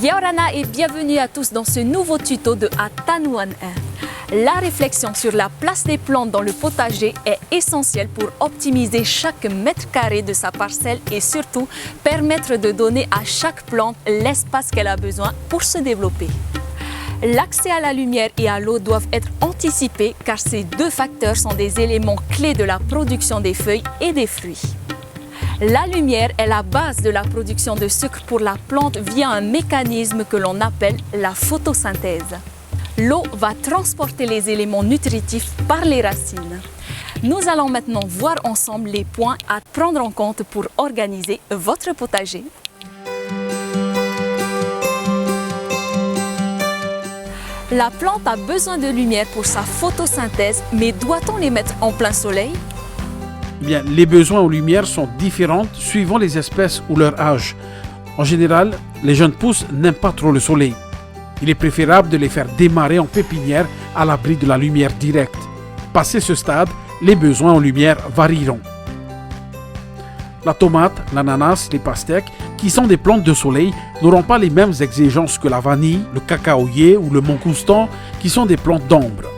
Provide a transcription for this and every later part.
Yaorana et bienvenue à tous dans ce nouveau tuto de Atanuan 1. La réflexion sur la place des plantes dans le potager est essentielle pour optimiser chaque mètre carré de sa parcelle et surtout permettre de donner à chaque plante l'espace qu'elle a besoin pour se développer. L'accès à la lumière et à l'eau doivent être anticipés car ces deux facteurs sont des éléments clés de la production des feuilles et des fruits. La lumière est la base de la production de sucre pour la plante via un mécanisme que l'on appelle la photosynthèse. L'eau va transporter les éléments nutritifs par les racines. Nous allons maintenant voir ensemble les points à prendre en compte pour organiser votre potager. La plante a besoin de lumière pour sa photosynthèse, mais doit-on les mettre en plein soleil? Bien, les besoins en lumière sont différents suivant les espèces ou leur âge. En général, les jeunes pousses n'aiment pas trop le soleil. Il est préférable de les faire démarrer en pépinière à l'abri de la lumière directe. Passé ce stade, les besoins en lumière varieront. La tomate, l'ananas, les pastèques, qui sont des plantes de soleil, n'auront pas les mêmes exigences que la vanille, le cacaoyer ou le mangoustan, qui sont des plantes d'ombre.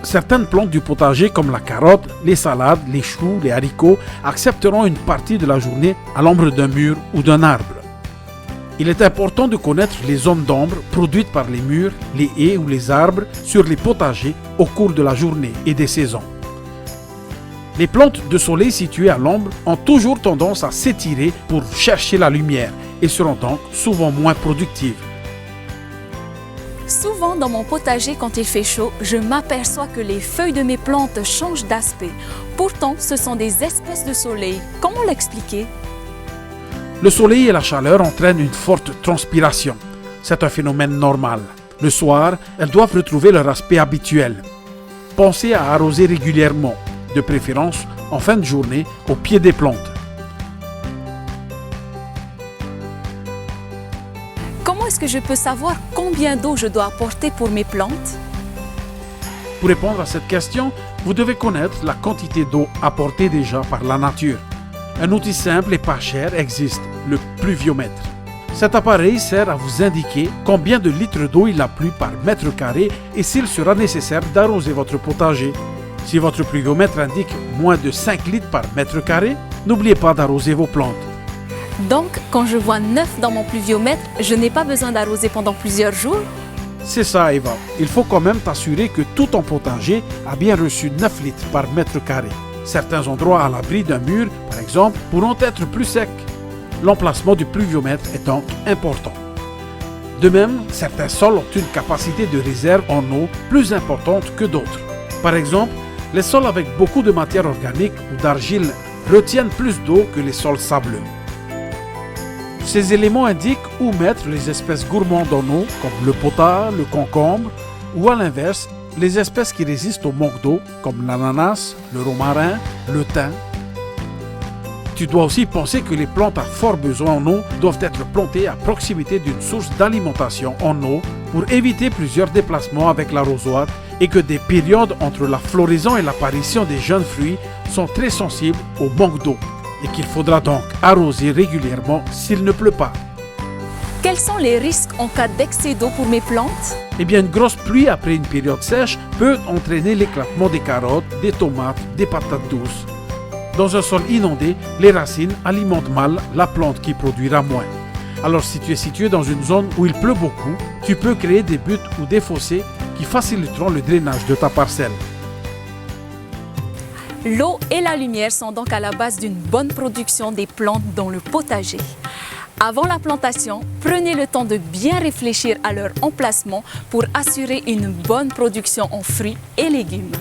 Certaines plantes du potager comme la carotte, les salades, les choux, les haricots accepteront une partie de la journée à l'ombre d'un mur ou d'un arbre. Il est important de connaître les zones d'ombre produites par les murs, les haies ou les arbres sur les potagers au cours de la journée et des saisons. Les plantes de soleil situées à l'ombre ont toujours tendance à s'étirer pour chercher la lumière et seront donc souvent moins productives. Souvent dans mon potager quand il fait chaud, je m'aperçois que les feuilles de mes plantes changent d'aspect. Pourtant, ce sont des espèces de soleil. Comment l'expliquer? Le soleil et la chaleur entraînent une forte transpiration. C'est un phénomène normal. Le soir, elles doivent retrouver leur aspect habituel. Pensez à arroser régulièrement, de préférence en fin de journée au pied des plantes. Comment est-ce que je peux savoir combien d'eau je dois apporter pour mes plantes? Pour répondre à cette question, vous devez connaître la quantité d'eau apportée déjà par la nature. Un outil simple et pas cher existe, le pluviomètre. Cet appareil sert à vous indiquer combien de litres d'eau il a plu par mètre carré et s'il sera nécessaire d'arroser votre potager. Si votre pluviomètre indique moins de 5 litres par mètre carré, n'oubliez pas d'arroser vos plantes. Donc, quand je vois 9 dans mon pluviomètre, je n'ai pas besoin d'arroser pendant plusieurs jours? C'est ça, Eva. Il faut quand même t'assurer que tout ton potager a bien reçu 9 litres par mètre carré. Certains endroits à l'abri d'un mur, par exemple, pourront être plus secs. L'emplacement du pluviomètre est donc important. De même, certains sols ont une capacité de réserve en eau plus importante que d'autres. Par exemple, les sols avec beaucoup de matière organique ou d'argile retiennent plus d'eau que les sols sableux. Ces éléments indiquent où mettre les espèces gourmandes en eau, comme le potas, le concombre, ou à l'inverse, les espèces qui résistent au manque d'eau, comme l'ananas, le romarin, le thym. Tu dois aussi penser que les plantes à fort besoin en eau doivent être plantées à proximité d'une source d'alimentation en eau pour éviter plusieurs déplacements avec l'arrosoir et que des périodes entre la floraison et l'apparition des jeunes fruits sont très sensibles au manque d'eau et qu'il faudra donc arroser régulièrement s'il ne pleut pas. Quels sont les risques en cas d'excès d'eau pour mes plantes? Eh bien, une grosse pluie après une période sèche peut entraîner l'éclatement des carottes, des tomates, des patates douces. Dans un sol inondé, les racines alimentent mal la plante qui produira moins. Alors si tu es situé dans une zone où il pleut beaucoup, tu peux créer des buttes ou des fossés qui faciliteront le drainage de ta parcelle. L'eau et la lumière sont donc à la base d'une bonne production des plantes dans le potager. Avant la plantation, prenez le temps de bien réfléchir à leur emplacement pour assurer une bonne production en fruits et légumes.